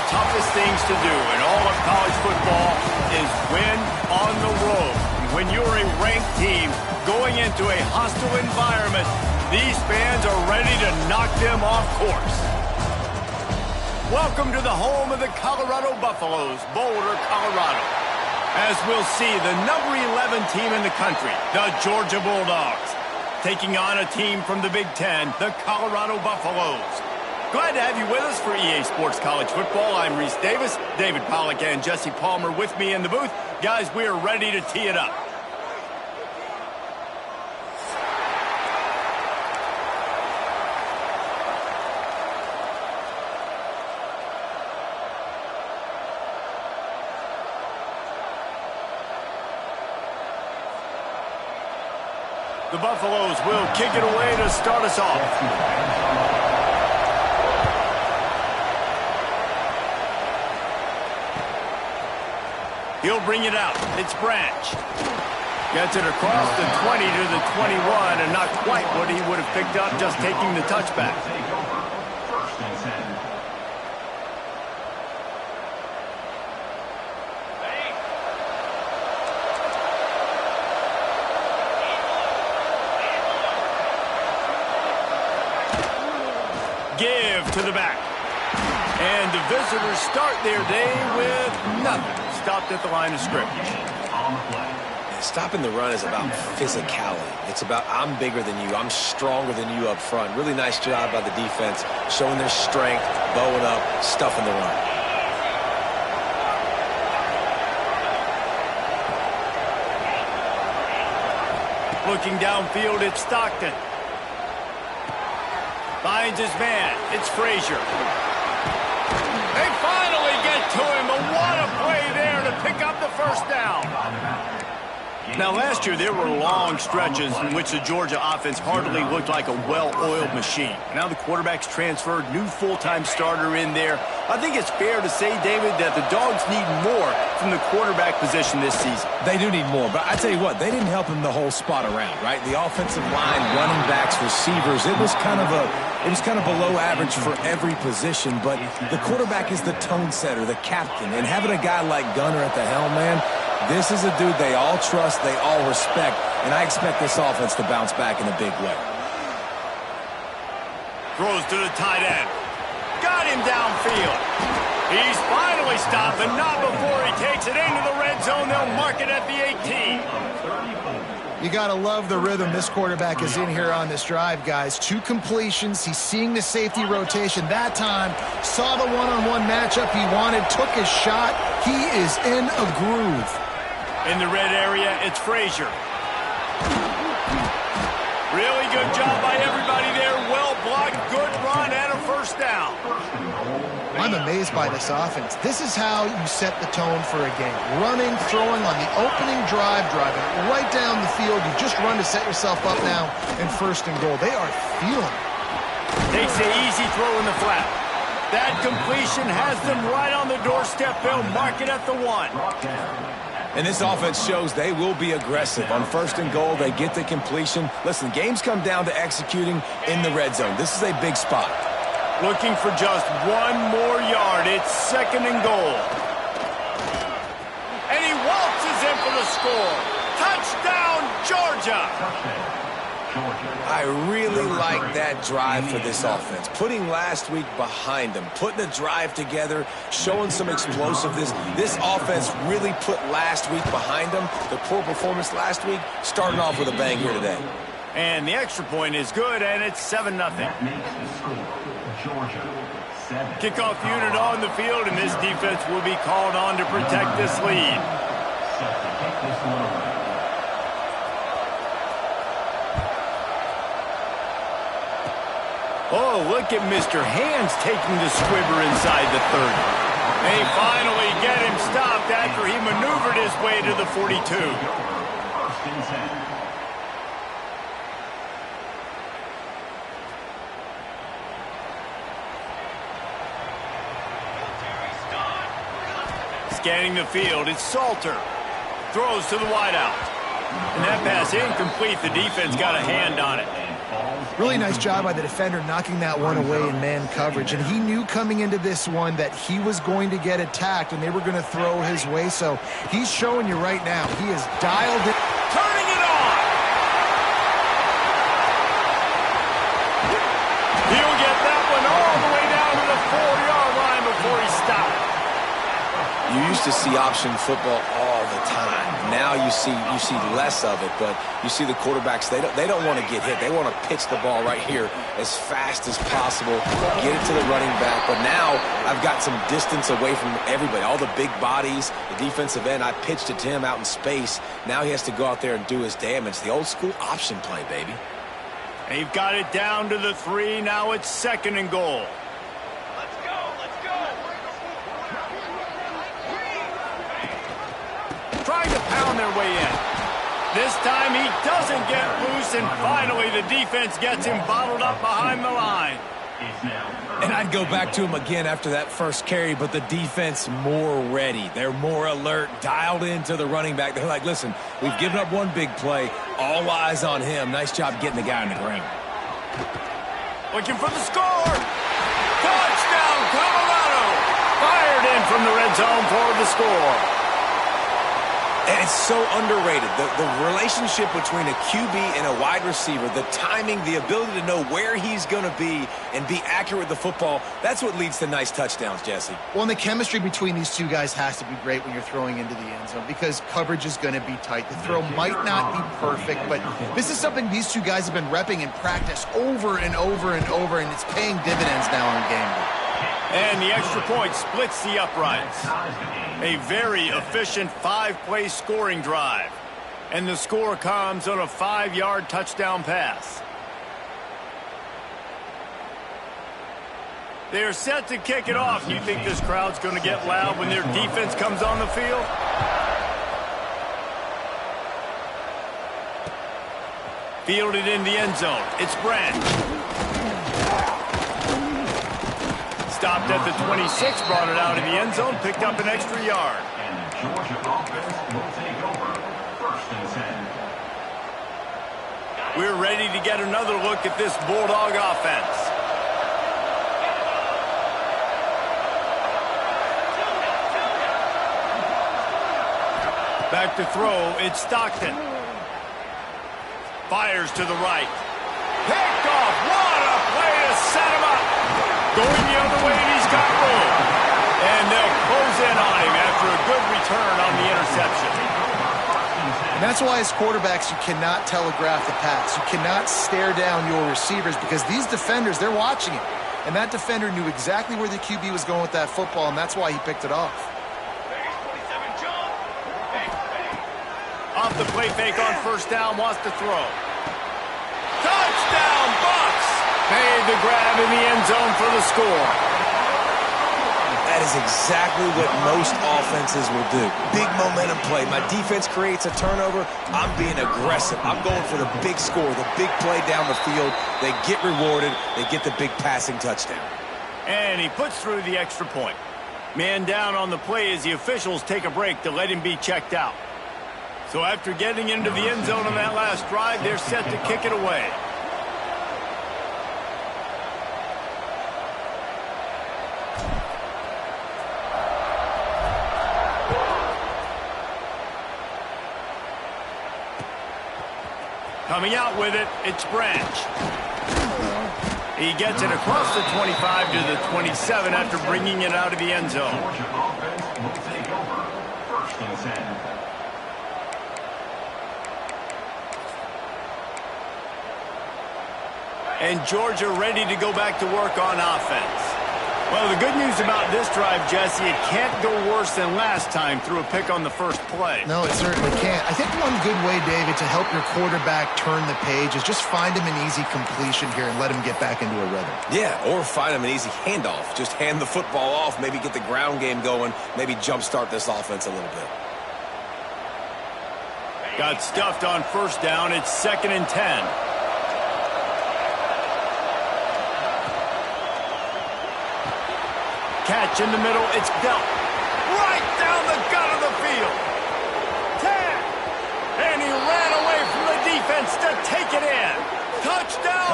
toughest things to do in all of college football is win on the road. When you're a ranked team going into a hostile environment, these fans are ready to knock them off course. Welcome to the home of the Colorado Buffaloes, Boulder, Colorado. As we'll see, the number 11 team in the country, the Georgia Bulldogs, taking on a team from the Big Ten, the Colorado Buffaloes. Glad to have you with us for EA Sports College Football. I'm Reese Davis, David Pollack and Jesse Palmer with me in the booth. Guys, we are ready to tee it up. The Buffaloes will kick it away to start us off. He'll bring it out. It's Branch. Gets it across the 20 to the 21, and not quite what he would have picked up just taking the touchback. Give to the back. And the visitors start their day with nothing. Stopped at the line of scrimmage. Stopping the run is about physicality. It's about I'm bigger than you. I'm stronger than you up front. Really nice job by the defense, showing their strength, bowing up, stuffing the run. Looking downfield, it's Stockton. Finds his man. It's Frazier. They finally get to him, but what a play there to pick up the first down. Now, last year, there were long stretches in which the Georgia offense hardly looked like a well-oiled machine. Now the quarterback's transferred, new full-time starter in there. I think it's fair to say, David, that the Dogs need more from the quarterback position this season. They do need more, but I tell you what, they didn't help him the whole spot around, right? The offensive line, running backs, receivers, it was kind of below average for every position, but the quarterback is the tone setter, the captain, and having a guy like Gunner at the helm, man, this is a dude they all trust, they all respect, and I expect this offense to bounce back in a big way. Throws to the tight end. Got him downfield. He's finally stopped, and not before he takes it into the red zone. They'll mark it at the 18. You got to love the rhythm this quarterback is in here on this drive, guys. 2 completions. He's seeing the safety rotation. That time, saw the one-on-one matchup he wanted, took his shot. He is in a groove. In the red area, it's Frazier. Really good job by everybody there. Well blocked, good run, and a first down. I'm amazed by this offense. This is how you set the tone for a game. Running, throwing on the opening drive, driving right down the field. You just run to set yourself up now in first and goal. They are feeling it. Takes the easy throw in the flat. That completion has them right on the doorstep. They'll mark it at the 1. And this offense shows they will be aggressive. On first and goal, they get the completion. Listen, games come down to executing in the red zone. This is a big spot. Looking for just 1 more yard. It's second and goal. And he waltzes in for the score. Touchdown, Georgia. I really like that drive for this offense. Putting last week behind them, putting a drive together, showing some explosiveness. This offense really put last week behind them. The poor performance last week, starting off with a bang here today. And the extra point is good, and it's 7-0. Kickoff unit on the field, and this defense will be called on to protect this lead. Oh, look at Mr. Hands taking the squibber inside the 30. They finally get him stopped after he maneuvered his way to the 42. Scanning the field, it's Salter. Throws to the wideout. And that pass incomplete. The defense got a hand on it. Really nice job by the defender knocking that one away in man coverage. And he knew coming into this one that he was going to get attacked and they were going to throw his way. So he's showing you right now. He is dialed in. Turning it on. He'll get that one all the way down to the 4-yard line before he stopped. You used to see option football all the time. Now you see less of it, but you see the quarterbacks, they don't want to get hit. They want to pitch the ball right here as fast as possible, get it to the running back. But now I've got some distance away from everybody, all the big bodies, the defensive end. I pitched it to him out in space. Now he has to go out there and do his damage. The old school option play, baby. They've got it down to the 3. Now it's 2nd and goal. Trying to pound their way in. This time he doesn't get loose, and finally the defense gets him bottled up behind the line. And I'd go back to him again after that first carry, but the defense more ready. They're more alert, dialed into the running back. They're like, listen, we've given up one big play. All eyes on him. Nice job getting the guy on the ground. Looking for the score. Touchdown, Colorado. Fired in from the red zone for the score. And it's so underrated. The relationship between a QB and a wide receiver, the timing, the ability to know where he's going to be and be accurate with the football, that's what leads to nice touchdowns, Jesse. Well, and the chemistry between these two guys has to be great when you're throwing into the end zone because coverage is going to be tight. The throw might not be perfect, but this is something these two guys have been repping in practice over and over and over, and it's paying dividends now on game day. And the extra point splits the uprights. A very efficient 5-play scoring drive. And the score comes on a 5-yard touchdown pass. They're set to kick it off. You think this crowd's going to get loud when their defense comes on the field? Fielded in the end zone. It's Branch. Stopped at the 26, brought it out in the end zone, picked up an extra yard. And the Georgia offense will take over 1st and 10. We're ready to get another look at this Bulldog offense. Back to throw, it's Stockton. Fires to the right. Picked off, what a play to set him up. Going the other way, and he's got room. And they'll close in on him after a good return on the interception. And that's why as quarterbacks, you cannot telegraph the pass. You cannot stare down your receivers because these defenders, they're watching it. And that defender knew exactly where the QB was going with that football, and that's why he picked it off. Off the play fake on 1st down, wants to throw. Touchdown, Bucks! Made the grab in the end zone for the score. That is exactly what most offenses will do. Big momentum play. My defense creates a turnover. I'm being aggressive. I'm going for the big score, the big play down the field. They get rewarded. They get the big passing touchdown. And he puts through the extra point. Man down on the play as the officials take a break to let him be checked out. So after getting into the end zone on that last drive, they're set to kick it away. Coming out with it, it's Branch. He gets it across the 25 to the 27 after bringing it out of the end zone. Georgia offense will take over 1st and 10. And Georgia ready to go back to work on offense. Well, the good news about this drive, Jesse, it can't go worse than last time through a pick on the first play. No, it certainly can't. I think one good way, David, to help your quarterback turn the page is just find him an easy completion here and let him get back into a rhythm. Yeah, or find him an easy handoff. Just hand the football off, maybe get the ground game going, maybe jumpstart this offense a little bit. Got stuffed on 1st down. It's 2nd and 10. Catch in the middle, it's dealt. Right down the gut of the field. 10. And he ran away from the defense to take it in. Touchdown,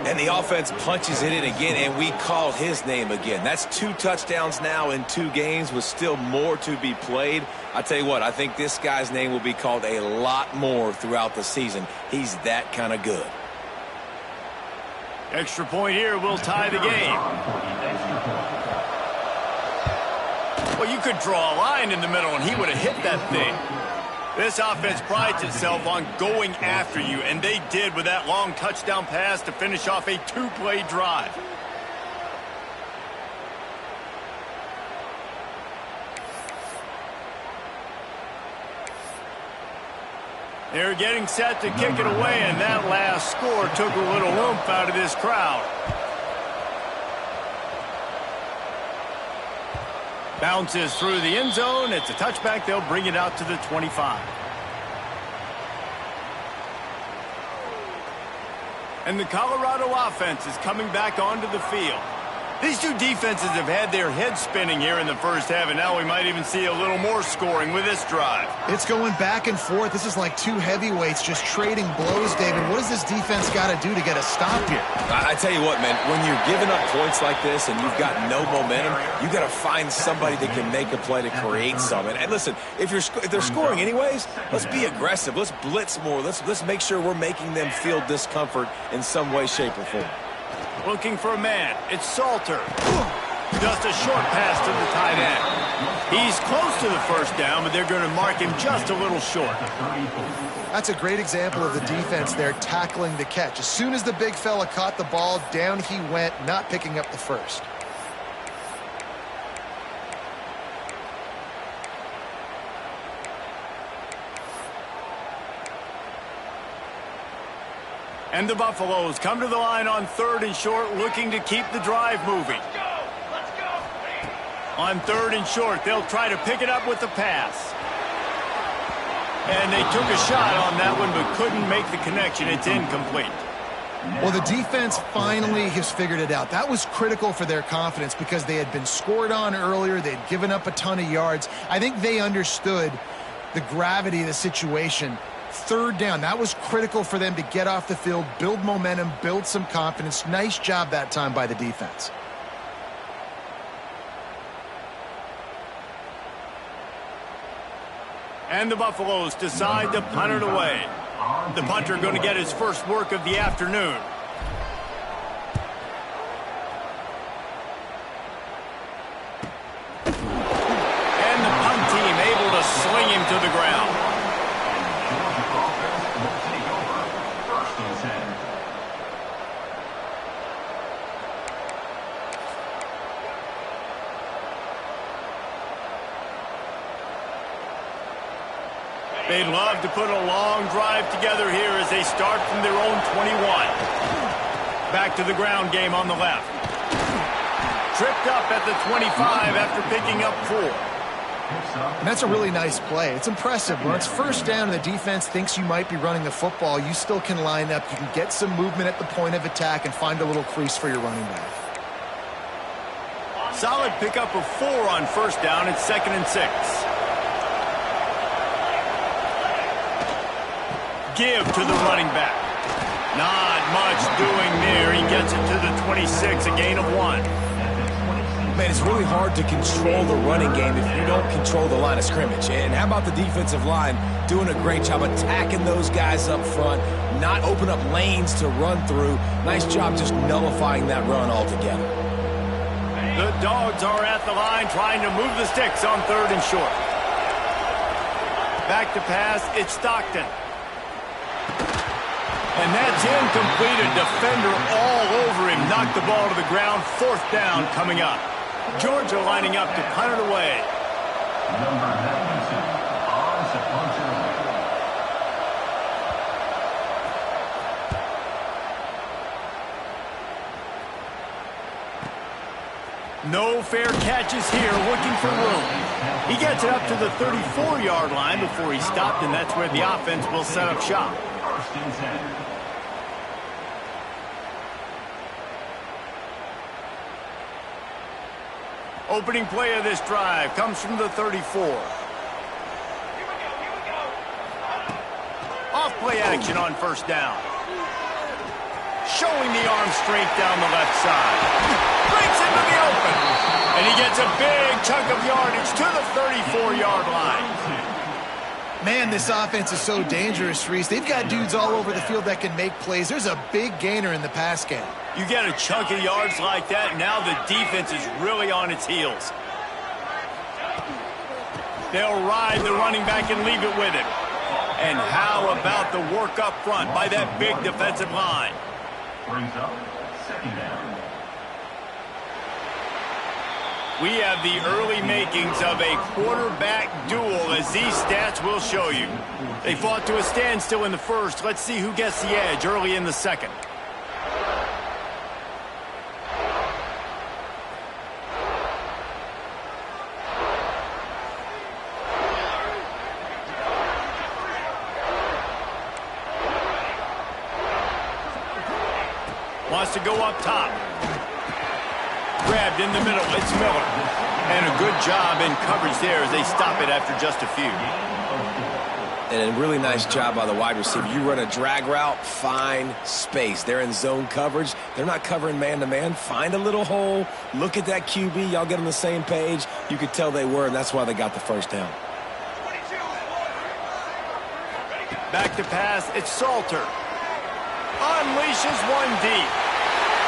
And the offense punches it in again, and we called his name again. That's 2 touchdowns now in 2 games with still more to be played. I tell you what, I think this guy's name will be called a lot more throughout the season. He's that kind of good. Extra point here will tie the game. Well, you could draw a line in the middle, and he would have hit that thing. This offense prides itself on going after you, and they did with that long touchdown pass to finish off a 2-play drive. They're getting set to kick it away, and that last score took a little oomph out of this crowd. Bounces through the end zone. It's a touchback. They'll bring it out to the 25. And the Colorado offense is coming back onto the field. These two defenses have had their heads spinning here in the first half, and now we might even see a little more scoring with this drive. It's going back and forth. This is like 2 heavyweights just trading blows, David. What does this defense got to do to get a stop here? I tell you what, man, when you're giving up points like this and you've got no momentum, you got to find somebody that can make a play to create something. And listen, if they're scoring anyways, let's be aggressive. Let's blitz more. Let's make sure we're making them feel discomfort in some way, shape, or form. Looking for a man. It's Salter. Just a short pass to the tight end. He's close to the first down, but they're going to mark him just a little short. That's a great example of the defense there tackling the catch. As soon as the big fella caught the ball, down he went, not picking up the first. And the Buffaloes come to the line on 3rd and short, looking to keep the drive moving. Let's go. On 3rd and short, they'll try to pick it up with the pass. And they took a shot on that one, but couldn't make the connection. It's incomplete. Well, the defense finally has figured it out. That was critical for their confidence because they had been scored on earlier. They'd given up a ton of yards. I think they understood the gravity of the situation. 3rd down, that was critical for them to get off the field, build momentum, build some confidence. Nice job that time by the defense. And the Buffaloes decide to punt it away. The punter going to get his first work of the afternoon. And the punt team able to sling him to the ground. They'd love to put a long drive together here as they start from their own 21. Back to the ground game on the left. Tripped up at the 25 after picking up 4. And that's a really nice play. It's impressive. When it's 1st down and the defense thinks you might be running the football, you still can line up. You can get some movement at the point of attack and find a little crease for your running back. Solid pickup of 4 on 1st down. It's 2nd and 6. Give to the running back. Not much doing there. He gets it to the 26, a gain of 1. Man, it's really hard to control the running game if you don't control the line of scrimmage. And how about the defensive line doing a great job attacking those guys up front, not open up lanes to run through. Nice job just nullifying that run altogether. The Dogs are at the line trying to move the sticks on 3rd and short. Back to pass, it's Stockton. And that's incomplete. A defender all over him. Knocked the ball to the ground. 4th down coming up. Georgia lining up to punt it away. Number 92 on the punter. No fair catches here, looking for room. He gets it up to the 34-yard line before he stopped, and that's where the offense will set up shop. 1st and 10. Opening play of this drive comes from the 34. Off play action on 1st down. showing the arm strength down the left side. Breaks into the open. And he gets a big chunk of yardage to the 34-yard line. Man, this offense is so dangerous, Reese. They've got dudes all over the field that can make plays. There's a big gainer in the pass game. You get a chunk of yards like that, now the defense is really on its heels. They'll ride the running back and leave it with him. And how about the work up front by that big defensive line? Brings up second down. We have the early makings of a quarterback duel, as these stats will show you. They fought to a standstill in the first. Let's see who gets the edge early in the second. Wants to go up top. Grabbed in the middle, it's Miller. And a good job in coverage there as they stop it after just a few. And a really nice job by the wide receiver. You run a drag route, find space. They're in zone coverage. They're not covering man-to-man. Find a little hole. Look at that QB. Y'all get on the same page. You could tell they were, and that's why they got the first down. Back to pass, it's Salter. Unleashes one deep.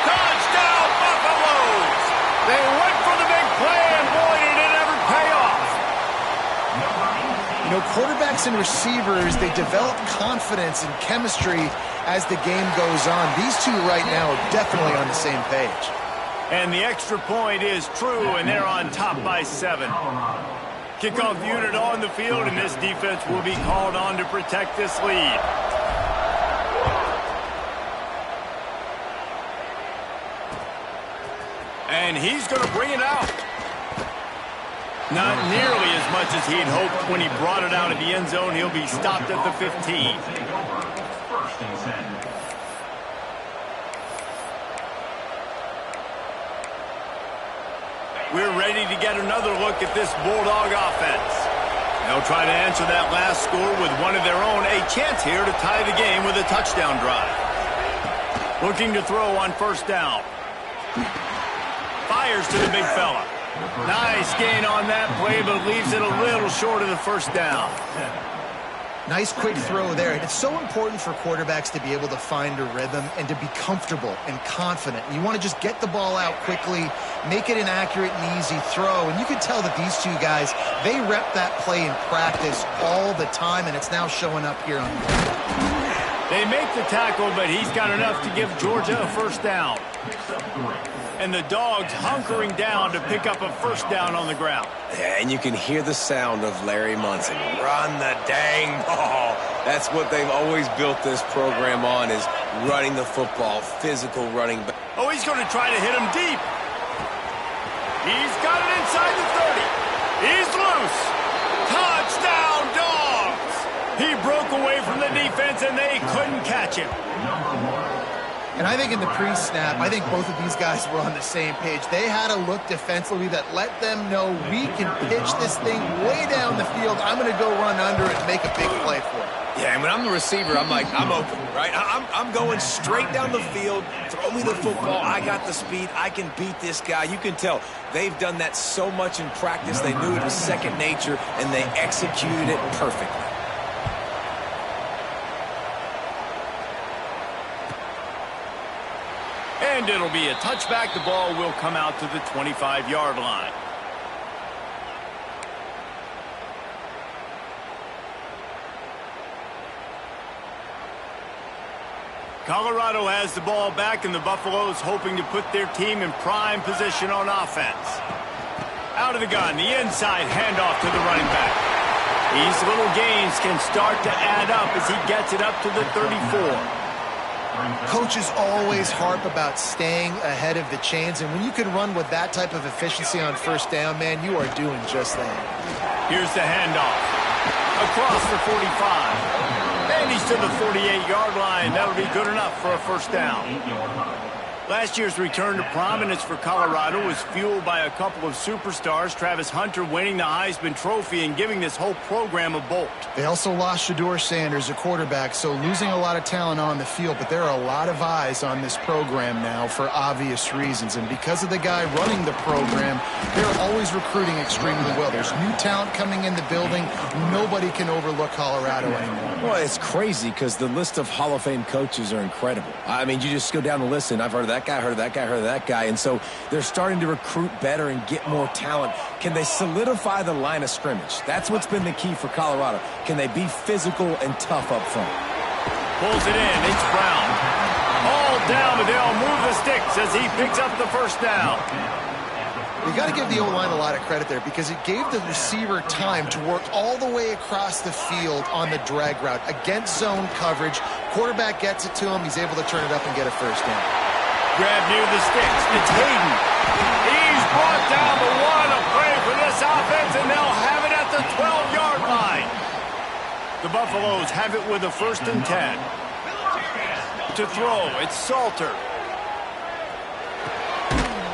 Touchdown, Buffaloes! They went for the big play, and boy, did it ever pay off. You know, quarterbacks and receivers, they develop confidence and chemistry as the game goes on. These two right now are definitely on the same page. And the extra point is true, and they're on top by 7. Kickoff unit on the field, and this defense will be called on to protect this lead. And he's going to bring it out. Not nearly as much as he'd hoped when he brought it out of the end zone. He'll be stopped at the 15. First and 10. We're ready to get another look at this Bulldog offense. They'll try to answer that last score with one of their own. A chance here to tie the game with a touchdown drive. Looking to throw on first down. Fires to the big fella. Nice gain on that play, but leaves it a little short of the first down. Nice quick throw there. And it's so important for quarterbacks to be able to find a rhythm and to be comfortable and confident. You want to just get the ball out quickly, make it an accurate and easy throw. And you can tell that these two guys, they rep that play in practice all the time, and it's now showing up here on the field. They make the tackle, but he's got enough to give Georgia a first down. And the Dogs hunkering down to pick up a first down on the ground. Yeah, and you can hear the sound of Larry Munson. Run the dang ball. That's what they've always built this program on, is running the football, physical running. Oh, he's going to try to hit him deep. He's got it inside the 30. He's loose. Touchdown, Dogs. He broke away from the defense, and they couldn't catch him. And I think in the pre-snap, I think both of these guys were on the same page. They had a look defensively that let them know we can pitch this thing way down the field. I'm going to go run under it and make a big play for it. Yeah, and when I'm the receiver, I'm like, I'm open, right? I'm going straight down the field. Throw me the football. I got the speed. I can beat this guy. You can tell they've done that so much in practice. They knew it was second nature, and they executed it perfectly. And it'll be a touchback. The ball will come out to the 25-yard line. Colorado has the ball back, and the Buffaloes hoping to put their team in prime position on offense. Out of the gun, the inside handoff to the running back. These little gains can start to add up as he gets it up to the 34. Coaches always harp about staying ahead of the chains, and when you can run with that type of efficiency on first down, man, you are doing just that. Here's the handoff. Across the 45. And he's to the 48-yard line. That'll be good enough for a first down. Last year's return to prominence for Colorado was fueled by a couple of superstars, Travis Hunter winning the Heisman Trophy and giving this whole program a bolt. They also lost Shedeur Sanders, a quarterback, so losing a lot of talent on the field, but there are a lot of eyes on this program now for obvious reasons, and because of the guy running the program, they're always recruiting extremely well. There's new talent coming in the building. Nobody can overlook Colorado anymore. Well, it's crazy because the list of Hall of Fame coaches are incredible. I mean, you just go down the list, and I've heard of that guy, heard of that guy, heard of that guy, and so they're starting to recruit better and get more talent. Can they solidify the line of scrimmage? That's what's been the key for Colorado. Can they be physical and tough up front? Pulls it in. It's Brown. All down, but they'll move the sticks as he picks up the first down. You got to give the O-line a lot of credit there because it gave the receiver time to work all the way across the field on the drag route against zone coverage. Quarterback gets it to him. He's able to turn it up and get a first down. Grab near the sticks. It's Hayden. He's brought down the one. A play for this offense, and they'll have it at the 12-yard line. The Buffaloes have it with a 1st and 10. To throw, it's Salter.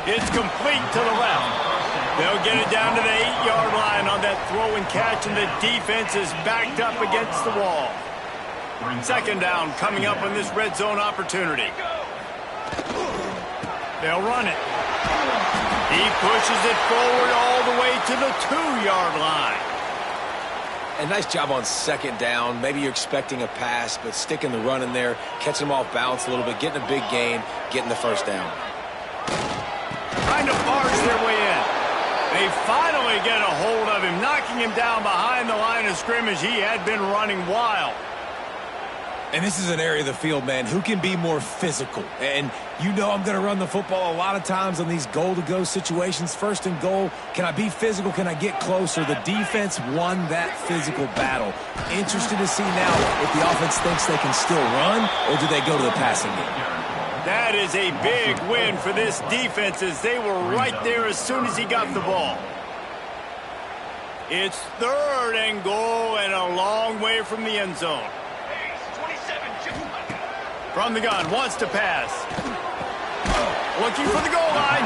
It's complete to the left. They'll get it down to the 8-yard line on that throw and catch, and the defense is backed up against the wall. 2nd down coming up on this red zone opportunity. They'll run it. He pushes it forward all the way to the 2-yard line. And nice job on 2nd down. Maybe you're expecting a pass, but sticking the run in there, catching them off balance a little bit, getting a big gain, getting the 1st down. Trying to barge their way in. They finally get a hold of him, knocking him down behind the line of scrimmage. He had been running wild. And this is an area of the field, man, who can be more physical. And you know I'm going to run the football a lot of times on these goal-to-go situations. 1st and goal, can I be physical? Can I get closer? The defense won that physical battle. Interested to see now if the offense thinks they can still run, or do they go to the passing game? That is a big win for this defense as they were right there as soon as he got the ball. It's 3rd and goal and a long way from the end zone. From the gun, wants to pass. Looking for the goal line.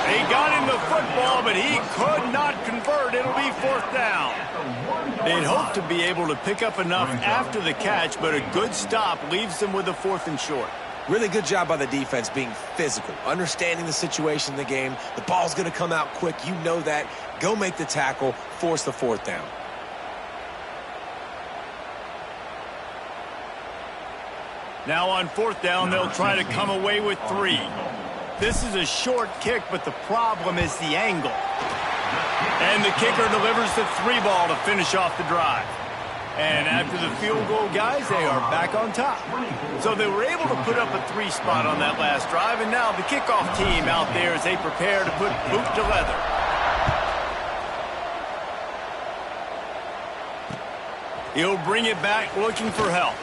They got him the football, but he could not convert. It'll be 4th down. They'd hoped to be able to pick up enough after the catch, but a good stop leaves them with a 4th and short. Really good job by the defense being physical, understanding the situation in the game. The ball's going to come out quick. You know that. Go make the tackle, force the 4th down. Now on 4th down, they'll try to come away with 3. This is a short kick, but the problem is the angle. And the kicker delivers the 3 ball to finish off the drive. And after the field goal, guys, they are back on top. So they were able to put up a 3 spot on that last drive, and now the kickoff team out there as they prepare to put boot to leather. He'll bring it back looking for help.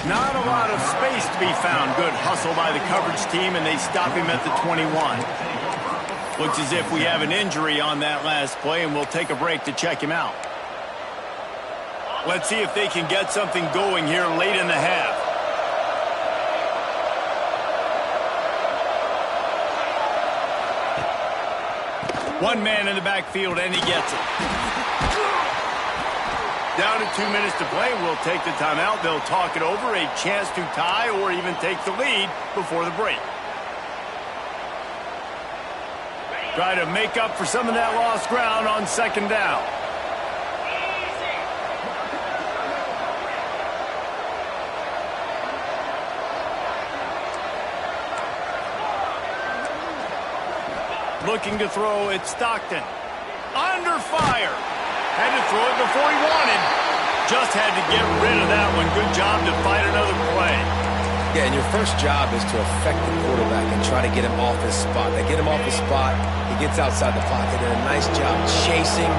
Not a lot of space to be found. Good hustle by the coverage team, and they stop him at the 21. Looks as if we have an injury on that last play, and we'll take a break to check him out. Let's see if they can get something going here late in the half. One man in the backfield, and he gets it. Down to 2 minutes to play. We'll take the timeout. They'll talk it over. A chance to tie or even take the lead before the break. Try to make up for some of that lost ground on 2nd down. Looking to throw, it's Stockton. Under fire. Had to throw it before he wanted. Just had to get rid of that one. Good job to fight another play. Yeah, and your first job is to affect the quarterback and try to get him off his spot. They get him off his spot. He gets outside the pocket. And a nice job chasing,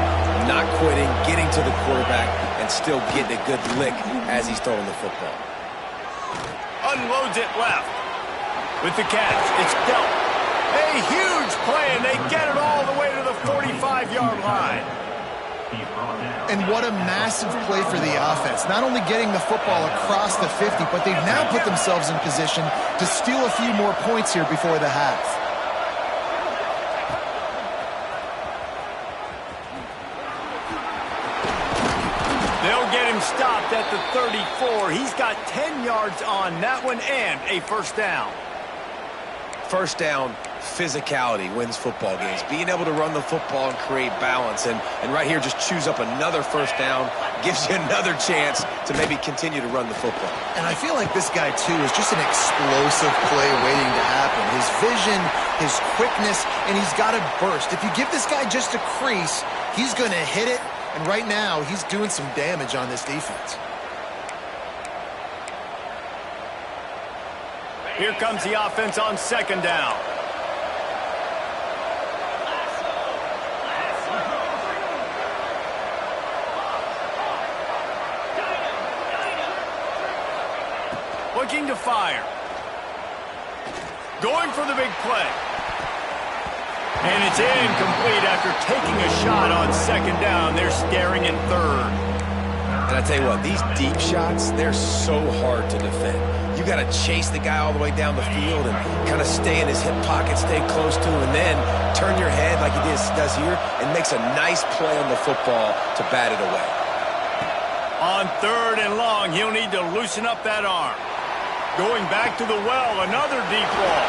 not quitting, getting to the quarterback, and still getting a good lick as he's throwing the football. Unloads it left. With the catch, it's dealt. A huge play, and they get it all the way to the 45-yard line. And what a massive play for the offense. Not only getting the football across the 50, but they've now put themselves in position to steal a few more points here before the half. They'll get him stopped at the 34. He's got 10 yards on that one and a first down. First down, physicality wins football games. Being able to run the football and create balance. And right here, just choose up another first down, gives you another chance to maybe continue to run the football. And I feel like this guy, too, is just an explosive play waiting to happen. His vision, his quickness, and he's got a burst. If you give this guy just a crease, he's going to hit it. And right now, he's doing some damage on this defense. Here comes the offense on second down. Looking to fire. Going for the big play. And it's incomplete after taking a shot on second down. They're staring at third. And I tell you what, these deep shots, they're so hard to defend. You got to chase the guy all the way down the field and kind of stay in his hip pocket, stay close to him, and then turn your head like he does here and makes a nice play on the football to bat it away. On third and long, he'll need to loosen up that arm. Going back to the well, another deep ball.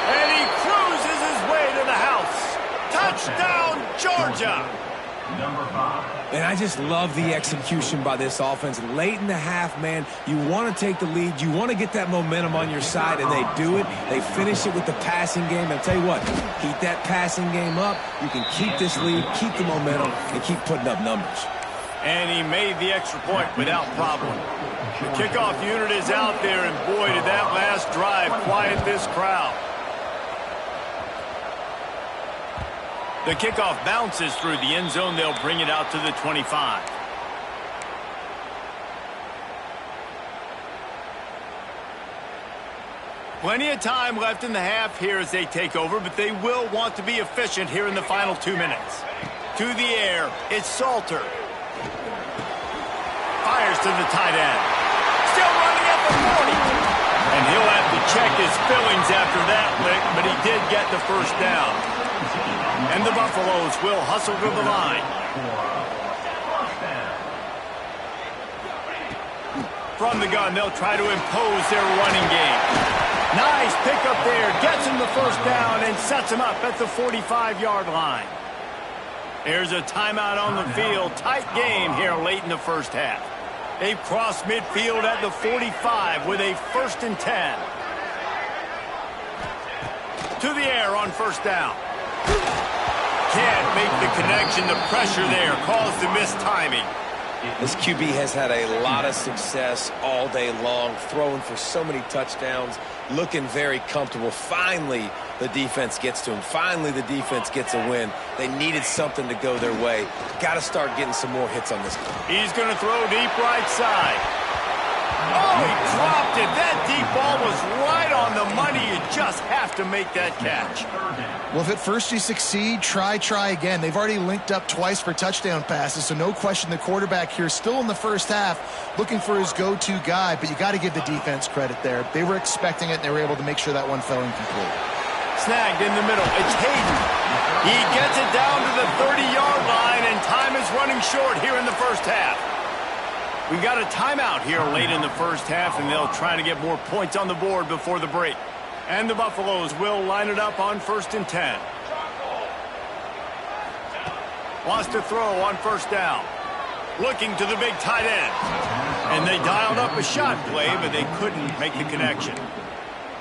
And he cruises his way to the house. Touchdown, Georgia! Number 5. And I just love the execution by this offense. Late in the half, man, you want to take the lead. You want to get that momentum on your side, and they do it. They finish it with the passing game. And I'll tell you what, keep that passing game up. You can keep this lead, keep the momentum, and keep putting up numbers. And he made the extra point without problem. The kickoff unit is out there, and boy, did that last drive quiet this crowd. The kickoff bounces through the end zone. They'll bring it out to the 25. Plenty of time left in the half here as they take over, but they will want to be efficient here in the final 2 minutes. To the air, it's Salter. Fires to the tight end. Still running at the 40. And he'll have to check his fillings after that lick, but he did get the first down. And the Buffaloes will hustle to the line. From the gun, they'll try to impose their running game. Nice pickup there. Gets him the first down and sets him up at the 45-yard line. There's a timeout on the field. Tight game here late in the first half. They've crossed midfield at the 45 with a 1st and 10. To the air on first down. Can't make the connection. The pressure there caused the missed timing. This QB has had a lot of success all day long, throwing for so many touchdowns, looking very comfortable. Finally, the defense gets to him. Finally, the defense gets a win. They needed something to go their way. Got to start getting some more hits on this guy. He's going to throw deep right side. Oh, he dropped it. That deep ball was right on the money. You just have to make that catch. Well, if at first you succeed, try again. They've already linked up twice for touchdown passes, so no question the quarterback here still in the first half looking for his go-to guy, but you got to give the defense credit there. They were expecting it, and they were able to make sure that one fell incomplete. Snagged in the middle. It's Hayden. He gets it down to the 30-yard line, and time is running short here in the first half. We got a timeout here late in the first half, and they'll try to get more points on the board before the break. And the Buffaloes will line it up on 1st and 10. Wants to throw on first down. Looking to the big tight end. And they dialed up a shot play, but they couldn't make the connection.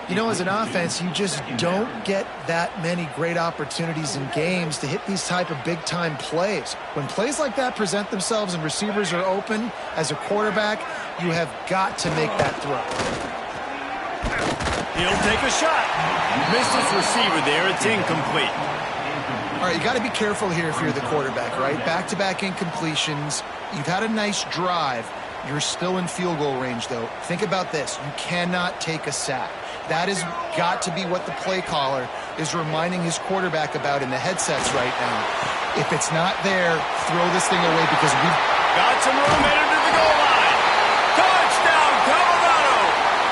You know, as an offense, you just don't get that many great opportunities in games to hit these type of big-time plays. When plays like that present themselves and receivers are open, as a quarterback, you have got to make that throw. He'll take a shot. Missed his receiver there. It's incomplete. All right, you got to be careful here if you're the quarterback, right? Back-to-back incompletions. You've had a nice drive. You're still in field goal range, though. Think about this. You cannot take a sack. That has got to be what the play caller is reminding his quarterback about in the headsets right now. If it's not there, throw this thing away because we've got some room headed to the goal line. Touchdown, Colorado!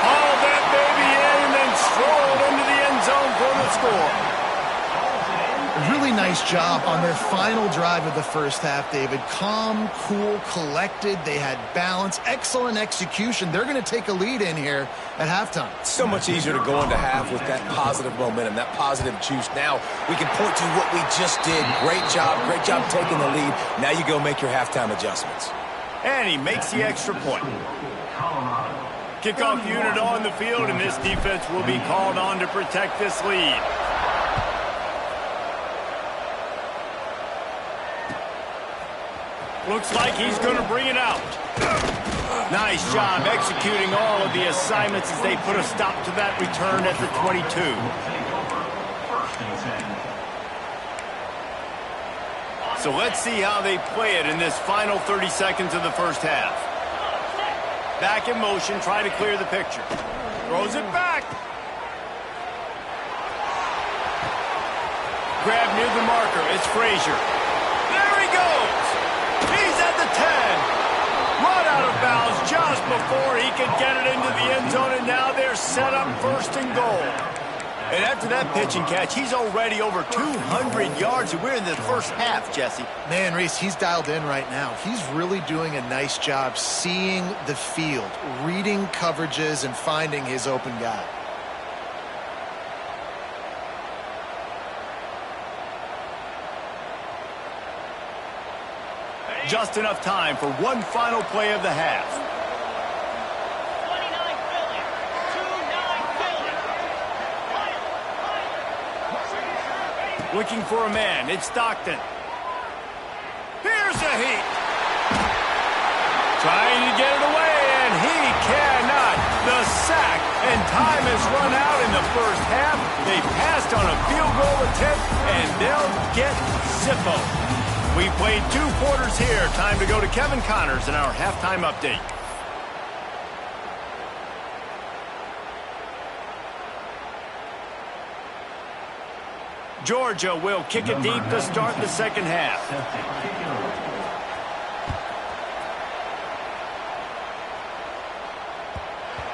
Hauled that baby in and then strolled into the end zone for the score. Really nice job on their final drive of the first half, David. Calm, cool, collected. They had balance, excellent execution. They're going to take a lead in here at halftime. So much easier to go into half with that positive momentum, that positive juice. Now we can point to what we just did. Great job taking the lead. Now you go make your halftime adjustments. And he makes the extra point. Kickoff unit on the field, and this defense will be called on to protect this lead. Looks like he's going to bring it out. Nice job executing all of the assignments as they put a stop to that return at the 22. So let's see how they play it in this final 30 seconds of the first half. Back in motion, try to clear the picture. Throws it back. Grab near the marker. It's Frazier. There he goes. He's at the 10. Run out of bounds just before he could get it into the end zone, and now they're set up first and goal. And after that pitch and catch, he's already over 200 yards, and we're in the first half, Jesse. Man, Reese, he's dialed in right now. He's really doing a nice job seeing the field, reading coverages, and finding his open guy. Just enough time for one final play of the half. 29 Philly. Looking for a man. It's Stockton. Here's a heat. Trying to get it away, and he cannot. The sack, and time has run out in the first half. They passed on a field goal attempt, and they'll get Zippo. We played 2 quarters here. Time to go to Kevin Connors in our halftime update. Georgia will kick it deep to start the second half.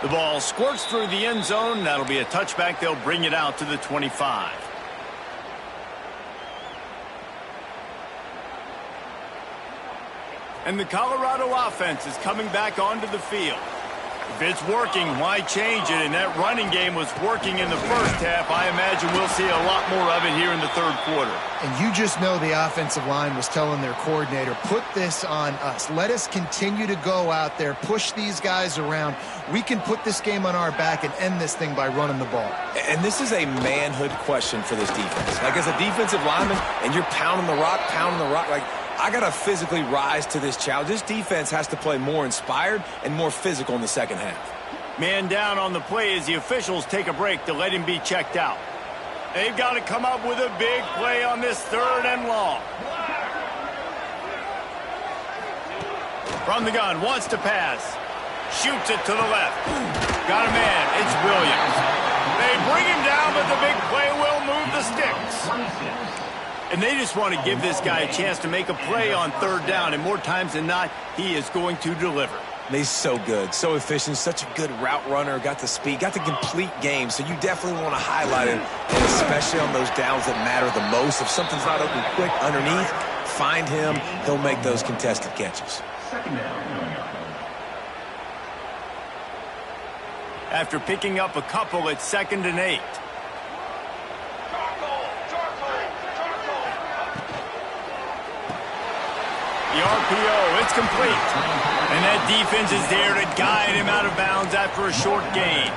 The ball squirts through the end zone. That'll be a touchback. They'll bring it out to the 25. And the Colorado offense is coming back onto the field. If it's working, why change it? And that running game was working in the first half. I imagine we'll see a lot more of it here in the third quarter. And you just know the offensive line was telling their coordinator, put this on us. Let us continue to go out there, push these guys around. We can put this game on our back and end this thing by running the ball. And this is a manhood question for this defense. Like, as a defensive lineman, and you're pounding the rock, like, I got to physically rise to this challenge. This defense has to play more inspired and more physical in the second half. Man down on the play as the officials take a break to let him be checked out. They've got to come up with a big play on this 3rd and long. From the gun, wants to pass. Shoots it to the left. Got a man. It's Williams. They bring him down, but the big play will move the sticks. And they just want to give this guy a chance to make a play on 3rd down, and more times than not, he is going to deliver. He's so good, so efficient, such a good route runner, got the speed, got the complete game, so you definitely want to highlight him, and especially on those downs that matter the most. If something's not open quick underneath, find him, he'll make those contested catches. After picking up a couple, it's 2nd and 8. The RPO, it's complete. And that defense is there to guide him out of bounds after a short gain.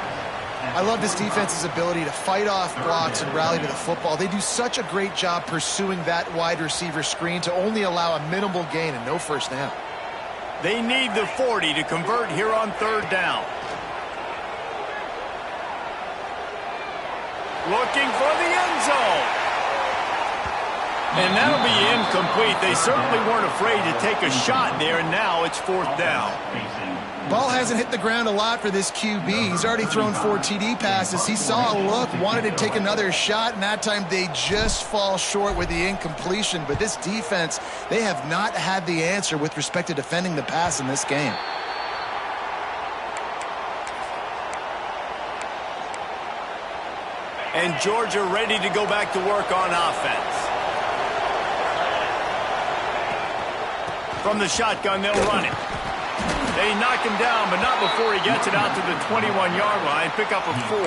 I love this defense's ability to fight off blocks and rally to the football. They do such a great job pursuing that wide receiver screen to only allow a minimal gain and no first down. They need the 40 to convert here on 3rd down. Looking for the end zone. And that'll be incomplete. They certainly weren't afraid to take a shot there, and now it's 4th down. Ball hasn't hit the ground a lot for this QB. He's already thrown 4 TD passes. He saw a look, wanted to take another shot, and that time they just fall short with the incompletion. But this defense, they have not had the answer with respect to defending the pass in this game. And Georgia ready to go back to work on offense. From the shotgun, they'll run it. They knock him down, but not before he gets it out to the 21-yard line. Pick up a 4.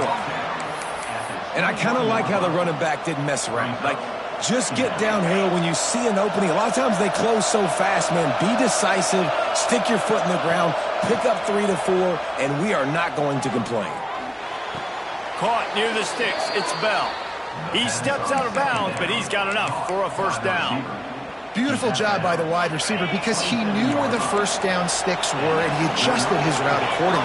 And I kind of like how the running back didn't mess around. Like, just get downhill when you see an opening. A lot of times they close so fast, man. Be decisive, stick your foot in the ground, pick up 3 to 4, and we are not going to complain. Caught near the sticks. It's Bell. He steps out of bounds, but he's got enough for a 1st down. Beautiful job by the wide receiver because he knew where the 1st down sticks were and he adjusted his route accordingly.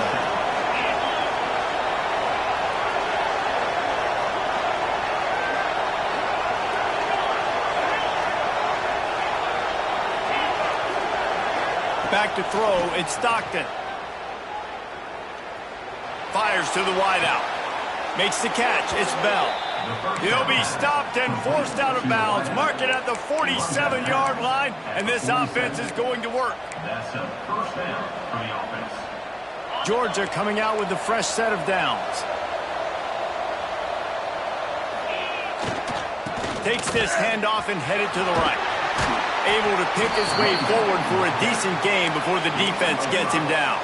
Back to throw, it's Stockton. Fires to the wideout. Makes the catch, it's Bell. He'll be stopped and forced out of bounds. Mark it at the 47-yard line, and this offense is going to work. That's a 1st down for the offense. Georgia coming out with a fresh set of downs. Takes this handoff and headed to the right. Able to pick his way forward for a decent game before the defense gets him down.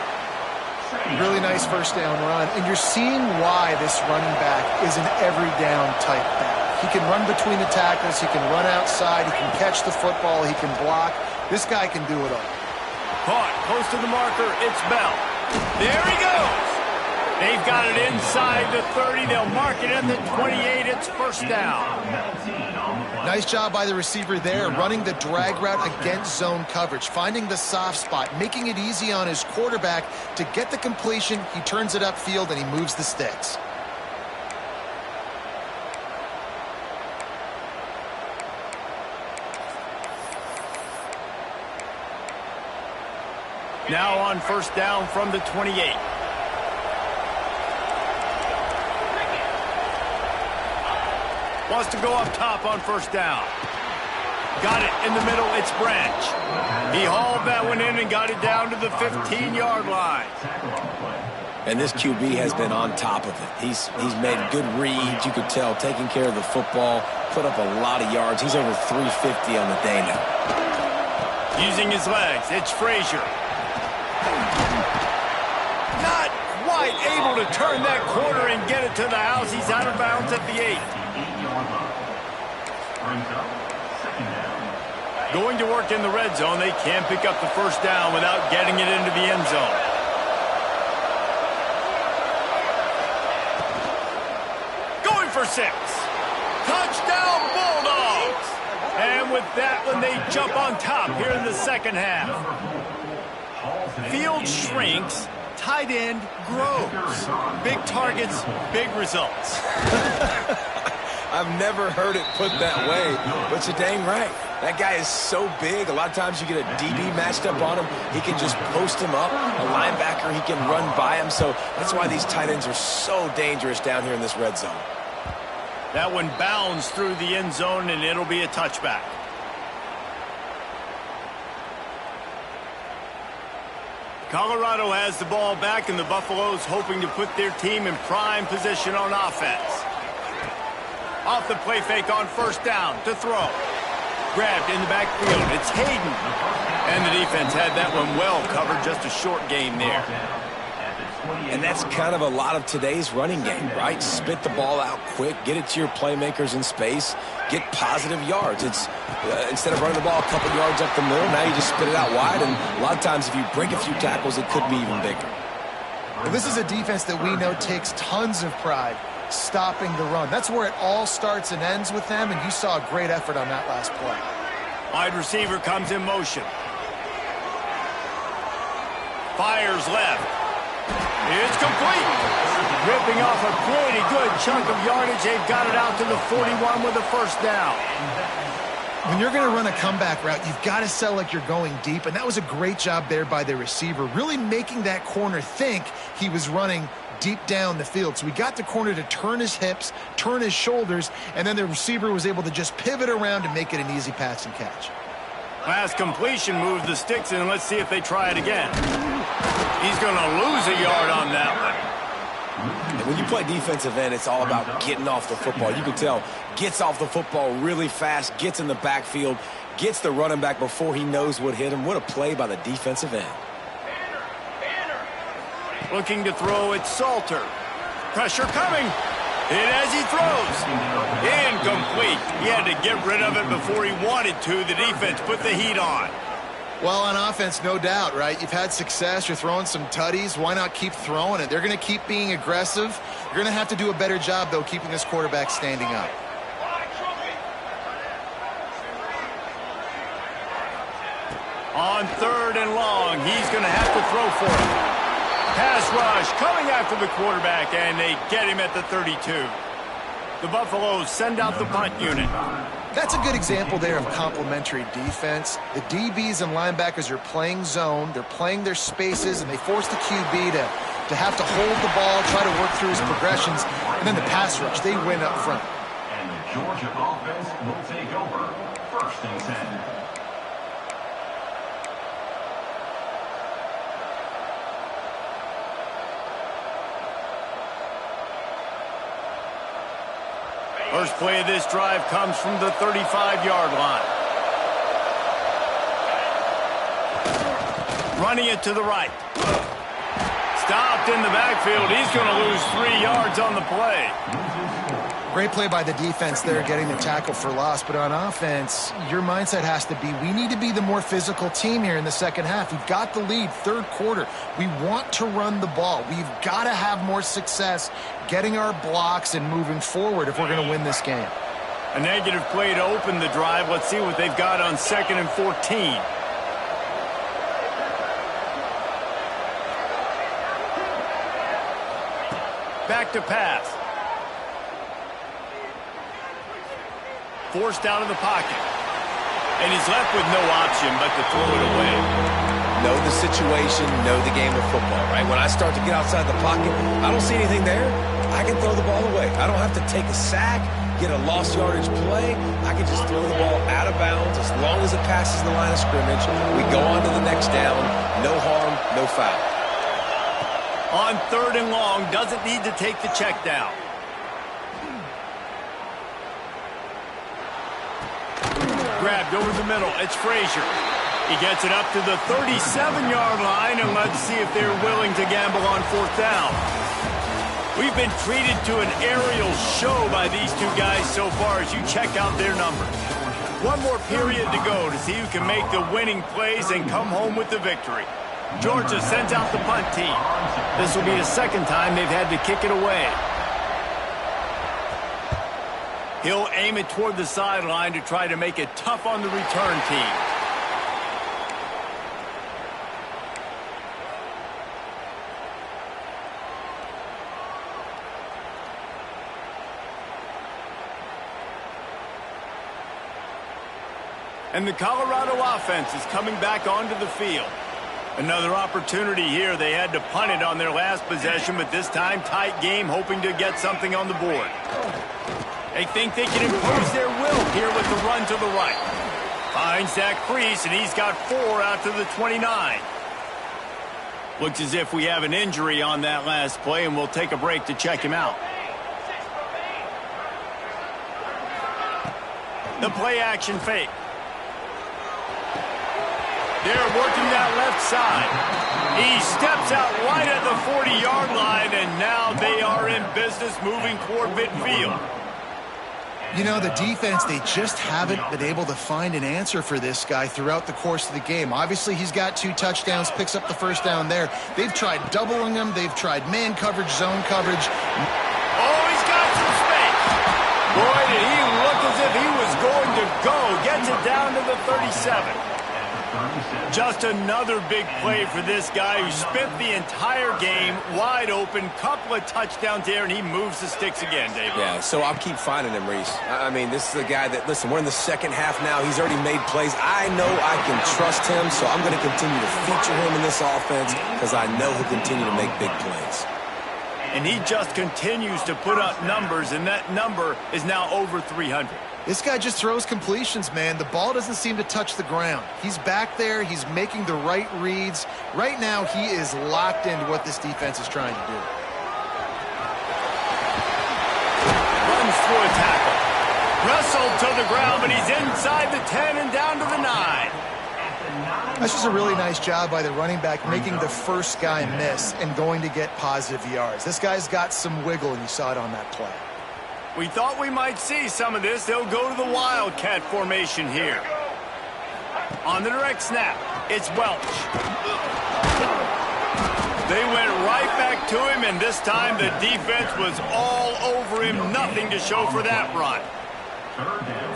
Really nice 1st down run, and you're seeing why this running back is an every down type back. He can run between the tackles, he can run outside, he can catch the football, he can block. This guy can do it all. Caught close to the marker, it's Bell. There he goes. They've got it inside the 30. They'll mark it at the 28. It's 1st down. Nice job by the receiver there, running the drag route against zone coverage, finding the soft spot, making it easy on his quarterback to get the completion. He turns it upfield and he moves the sticks. Now on 1st down from the 28. Wants to go up top on 1st down. Got it in the middle. It's Branch. He hauled that one in and got it down to the 15-yard line. And this QB has been on top of it. He's made good reads. You could tell, taking care of the football, put up a lot of yards. He's over 350 on the day now. Using his legs, it's Frazier. Not quite able to turn that corner and get it to the house. He's out of bounds at the 8. Going to work in the red zone. They can't pick up the 1st down without getting it into the end zone. Going for 6. Touchdown Bulldogs! And with that one, they jump on top here in the 2nd half. Field shrinks, tight end grows. Big targets, big results. I've never heard it put that way, but you're dang right. That guy is so big. A lot of times you get a DB matched up on him. He can just post him up. A linebacker, he can run by him. So that's why these tight ends are so dangerous down here in this red zone. That one bounds through the end zone, and it'll be a touchback. Colorado has the ball back, and the Buffaloes hoping to put their team in prime position on offense. Off the play fake on 1st down to throw. Grabbed in the backfield. It's Hayden. And the defense had that one well covered. Just a short gain there. And that's kind of a lot of today's running game, right? Spit the ball out quick, get it to your playmakers in space, get positive yards. It's instead of running the ball a couple yards up the middle, now you just spit it out wide. And a lot of times if you break a few tackles, it could be even bigger. Well, this is a defense that we know takes tons of pride stopping the run. That's where it all starts and ends with them, and you saw a great effort on that last play. Wide receiver comes in motion. Fires left. It's complete. Ripping off a pretty good chunk of yardage. They've got it out to the 41 with a 1st down. When you're going to run a comeback route, you've got to sell like you're going deep, and that was a great job there by the receiver, really making that corner think he was running deep down the field. So we got the corner to turn his hips, turn his shoulders, and then the receiver was able to just pivot around and make it an easy pass and catch. Last completion moved the sticks in. Let's see if they try it again. He's going to lose a yard on that one. And when you play defensive end, it's all about getting off the football. You can tell, gets off the football really fast, gets in the backfield, gets the running back before he knows what hit him. What a play by the defensive end. Looking to throw it, Salter. Pressure coming. Hit as he throws. Incomplete. He had to get rid of it before he wanted to. The defense put the heat on. Well, on offense, no doubt, right? You've had success. You're throwing some tutties. Why not keep throwing it? They're going to keep being aggressive. You're going to have to do a better job, though, keeping this quarterback standing up. On 3rd and long, he's going to have to throw for it. Pass rush coming after the quarterback, and they get him at the 32. The Buffaloes send out the punt unit. That's a good example there of complementary defense. The DBs and linebackers are playing zone. They're playing their spaces, and they force the QB to have to hold the ball, try to work through his progressions, and then the pass rush. They win up front. And the Georgia offense will take over 1st and 10. First play of this drive comes from the 35-yard line. Running it to the right. Stopped in the backfield. He's going to lose 3 yards on the play. Great play by the defense there, getting the tackle for loss. But on offense, your mindset has to be, we need to be the more physical team here in the second half. We've got the lead, 3rd quarter. We want to run the ball. We've got to have more success getting our blocks and moving forward if we're going to win this game. A negative play to open the drive. Let's see what they've got on 2nd and 14. Back to pass. Forced out of the pocket. And he's left with no option but to throw it away. Know the situation, know the game of football, right? When I start to get outside the pocket, I don't see anything there. I can throw the ball away. I don't have to take a sack, get a lost yardage play. I can just throw the ball out of bounds as long as it passes the line of scrimmage. We go on to the next down. No harm, no foul. On 3rd and long, doesn't need to take the check down. Grabbed over the middle. It's Frazier. He gets it up to the 37-yard line, and let's see if they're willing to gamble on 4th down. We've been treated to an aerial show by these two guys so far as you check out their numbers. One more period to go to see who can make the winning plays and come home with the victory. Georgia sends out the punt team. This will be the 2nd time they've had to kick it away. He'll aim it toward the sideline to try to make it tough on the return team. And the Colorado offense is coming back onto the field. Another opportunity here. They had to punt it on their last possession, but this time tight game, hoping to get something on the board. They think they can impose their will here with the run to the right. Finds that crease, and he's got 4 out to the 29. Looks as if we have an injury on that last play, and we'll take a break to check him out. The play action fake. They're working that left side. He steps out right at the 40-yard line, and now they are in business moving toward midfield. You know, the defense, they just haven't been able to find an answer for this guy throughout the course of the game. Obviously, he's got 2 touchdowns, picks up the 1st down there. They've tried doubling him. They've tried man coverage, zone coverage. Oh, he's got some space. Boy, did he look as if he was going to go. Gets it down to the 37. Just another big play for this guy who spent the entire game wide open, couple of touchdowns there, and he moves the sticks again, David. Yeah, so I'll keep finding him, Reese. I mean, this is a guy that, listen, we're in the second half now. He's already made plays. I know I can trust him, so I'm going to continue to feature him in this offense because I know he'll continue to make big plays. And he just continues to put up numbers, and that number is now over 300. This guy just throws completions, man. The ball doesn't seem to touch the ground. He's back there. He's making the right reads. Right now, he is locked into what this defense is trying to do. Runs through a tackle. Wrestled to the ground, but he's inside the 10 and down to the 9. That's just a really nice job by the running back making the first guy miss and going to get positive yards. This guy's got some wiggle, and you saw it on that play. We thought we might see some of this. They'll go to the Wildcat formation here. On the direct snap, it's Welch. They went right back to him, and this time the defense was all over him. Nothing to show for that run.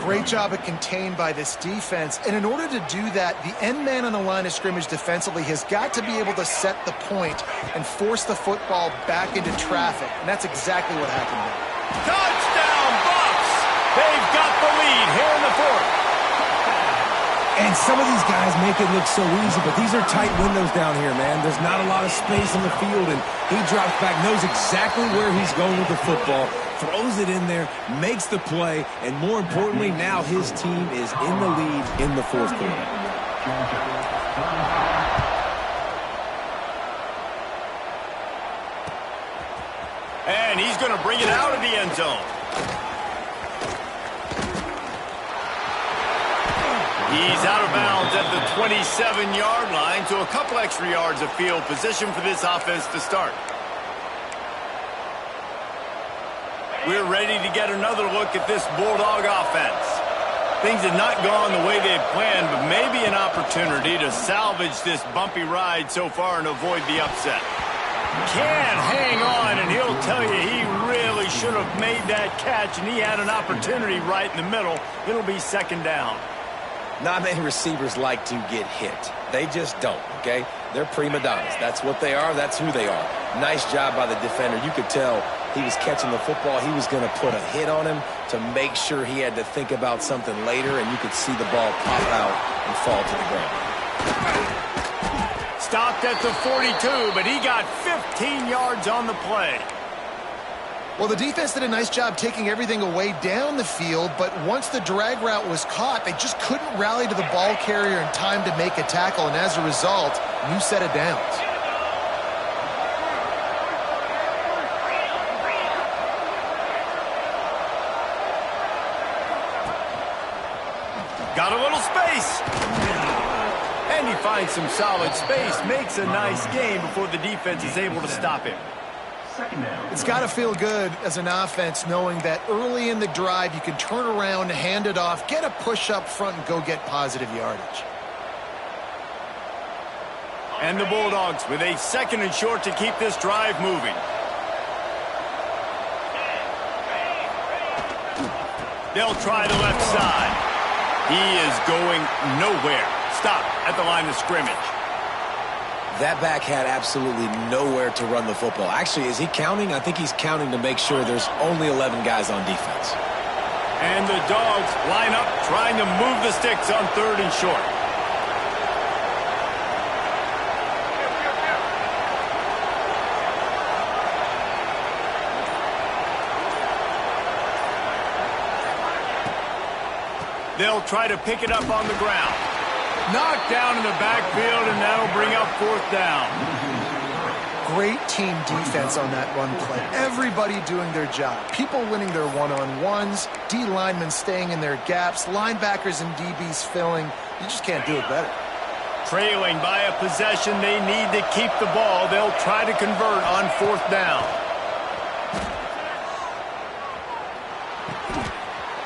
Great job of contained by this defense. And in order to do that, the end man on the line of scrimmage defensively has got to be able to set the point and force the football back into traffic. And that's exactly what happened there. Touchdown, Bucks! They've got the lead here in the fourth. And some of these guys make it look so easy, but these are tight windows down here, man. There's not a lot of space on the field, and he drops back, knows exactly where he's going with the football, throws it in there, makes the play, and more importantly, now his team is in the lead in the fourth quarter. And he's going to bring it out of the end zone. He's out of bounds at the 27-yard line, so a couple extra yards of field position for this offense to start. We're ready to get another look at this Bulldog offense. Things had not gone the way they had planned, but maybe an opportunity to salvage this bumpy ride so far and avoid the upset. Can hang on, and he'll tell you he really should have made that catch, and he had an opportunity right in the middle. It'll be second down. Not many receivers like to get hit. They just don't, okay? They're prima donnas. That's what they are. That's who they are. Nice job by the defender. You could tell he was catching the football. He was going to put a hit on him to make sure he had to think about something later, and you could see the ball pop out and fall to the ground. Stopped at the 42, but he got 15 yards on the play. Well, the defense did a nice job taking everything away down the field, but once the drag route was caught, they just couldn't rally to the ball carrier in time to make a tackle, and as a result, new set of downs. Got a little space. And he finds some solid space, makes a nice game before the defense is able to stop him. It's got to feel good as an offense knowing that early in the drive you can turn around, hand it off, get a push up front, and go get positive yardage. And the Bulldogs with a second and short to keep this drive moving. They'll try the left side. He is going nowhere. Stop at the line of scrimmage. That back had absolutely nowhere to run the football. Actually, is he counting? I think he's counting to make sure there's only 11 guys on defense. And the Dogs line up trying to move the sticks on third and short. They'll try to pick it up on the ground. Knocked down in the backfield, and that'll bring up fourth down. Great team defense on that run play. Everybody doing their job. People winning their one-on-ones, D linemen staying in their gaps, linebackers and DBs filling. You just can't do it better. Trailing by a possession, they need to keep the ball. They'll try to convert on fourth down.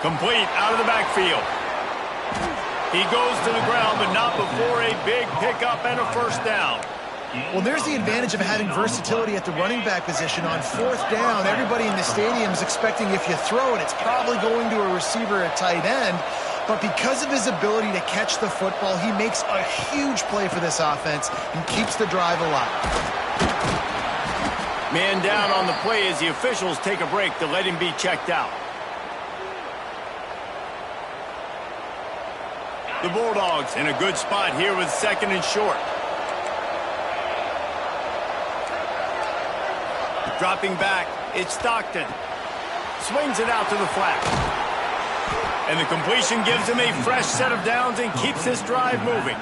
Complete out of the backfield. He goes to the ground, but not before a big pickup and a first down. Well, there's the advantage of having versatility at the running back position. On fourth down, everybody in the stadium is expecting if you throw it, it's probably going to a receiver at tight end. but because of his ability to catch the football, he makes a huge play for this offense and keeps the drive alive. Man down on the play as the officials take a break to let him be checked out. The Bulldogs in a good spot here with 2nd and short. Dropping back, it's Stockton. Swings it out to the flat. And the completion gives him a fresh set of downs and keeps this drive moving.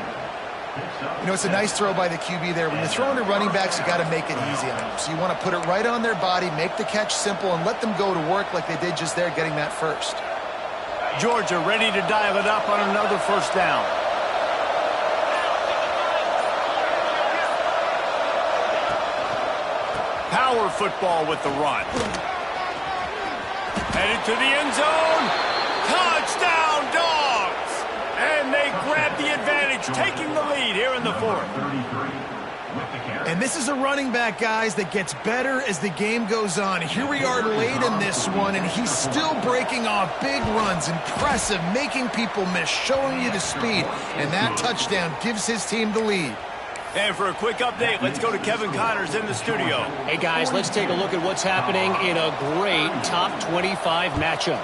You know, it's a nice throw by the QB there. When you're throwing to running backs, you got to make it easy on them. So you want to put it right on their body, make the catch simple, and let them go to work like they did just there, getting that first. Georgia ready to dial it up on another first down. Power football with the run. Headed to the end zone. Touchdown, Dogs! And they grab the advantage, taking the lead here in the 4th. And this is a running back, guys, that gets better as the game goes on. Here we are late in this one, and he's still breaking off big runs. Impressive, making people miss, showing you the speed. And that touchdown gives his team the lead. And for a quick update, let's go to Kevin Connors in the studio. Hey, guys, let's take a look at what's happening in a great top 25 matchup.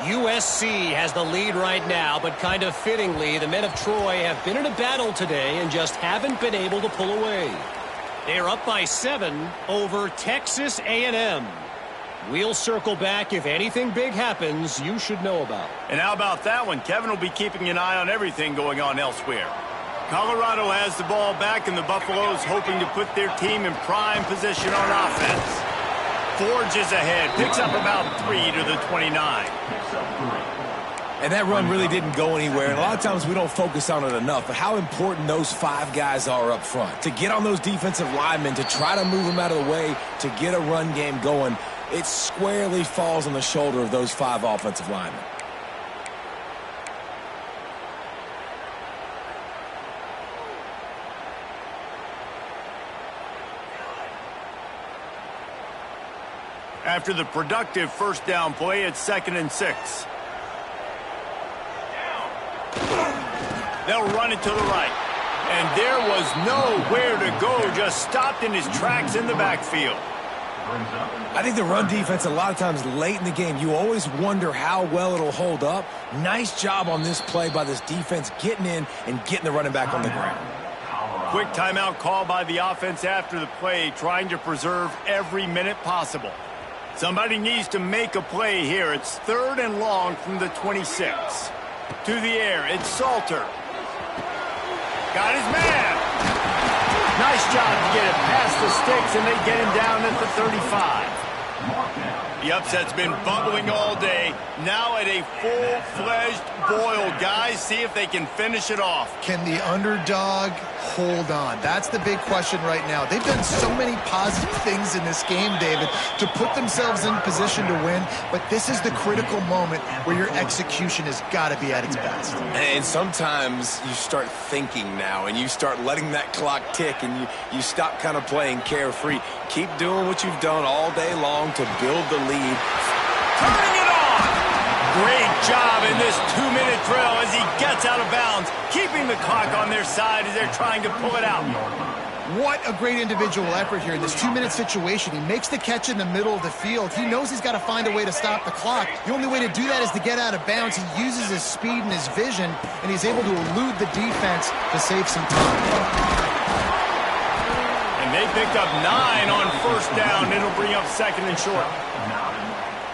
USC has the lead right now, but kind of fittingly, the men of Troy have been in a battle today and just haven't been able to pull away. They're up by 7 over Texas A&M. We'll circle back if anything big happens you should know about. And how about that one? Kevin will be keeping an eye on everything going on elsewhere. Colorado has the ball back, and the Buffaloes hoping to put their team in prime position on offense. Forges ahead, picks up about 3 to the 29. And that run really didn't go anywhere. And a lot of times we don't focus on it enough, but how important those 5 guys are up front. To get on those defensive linemen, to try to move them out of the way, to get a run game going, it squarely falls on the shoulder of those 5 offensive linemen. After the productive first down play, it's 2nd and 6. They'll run it to the right. And there was nowhere to go, just stopped in his tracks in the backfield. I think the run defense, a lot of times late in the game, you always wonder how well it'll hold up. Nice job on this play by this defense, getting in and getting the running back on the ground. Quick timeout call by the offense after the play, trying to preserve every minute possible. Somebody needs to make a play here. It's 3rd and long from the 26. To the air, it's Salter. Got his man. Nice job to get it past the sticks, and they get him down at the 35. The upset's been bubbling all day. Now at a full-fledged boil. Guys, see if they can finish it off. Can the underdog hold on? That's the big question right now. They've done so many positive things in this game, David, to put themselves in position to win, but this is the critical moment where your execution has got to be at its best. And sometimes you start thinking now, and you start letting that clock tick, and you stop kind of playing carefree. Keep doing what you've done all day long to build the lead. Turning it on! Great job in this 2-minute drill as he gets out of bounds, keeping the clock on their side as they're trying to pull it out. What a great individual effort here in this 2-minute situation. He makes the catch in the middle of the field. He knows he's got to find a way to stop the clock. The only way to do that is to get out of bounds. He uses his speed and his vision, and he's able to elude the defense to save some time. And they picked up 9 on first down. It'll bring up 2nd and short.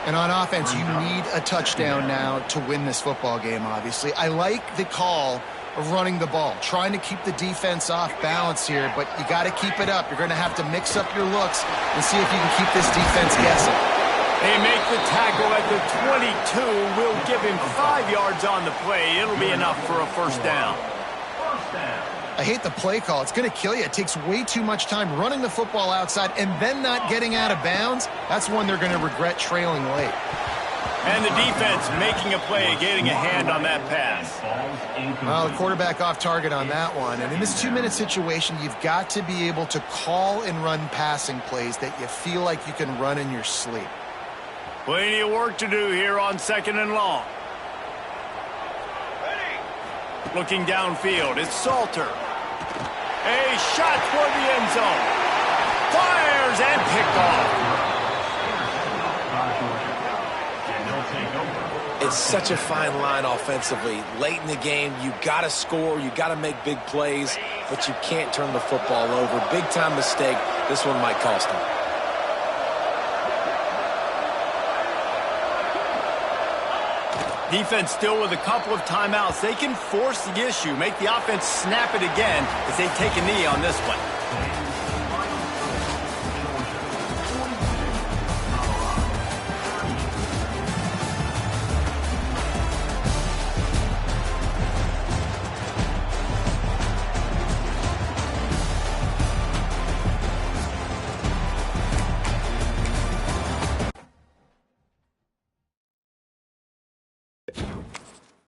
And on offense, you need a touchdown now to win this football game, obviously. I like the call of running the ball, trying to keep the defense off balance here, but you got to keep it up. You're going to have to mix up your looks and see if you can keep this defense guessing. They make the tackle at the 22. We'll give him 5 yards on the play. It'll be enough for a first down. I hate the play call. It's going to kill you. It takes way too much time running the football outside and then not getting out of bounds. That's one they're going to regret trailing late. And the defense making a play, getting a hand on that pass. Well, the quarterback off target on that one. And in this 2-minute situation, you've got to be able to call and run passing plays that you feel like you can run in your sleep. Plenty of work to do here on 2nd and long. Looking downfield, it's Salter. A shot toward the end zone. Fires and picked off. It's such a fine line offensively. Late in the game, you got to score, you got to make big plays, but you can't turn the football over. Big-time mistake. This one might cost him. Defense still with a couple of timeouts. They can force the issue, make the offense snap it again as they take a knee on this one.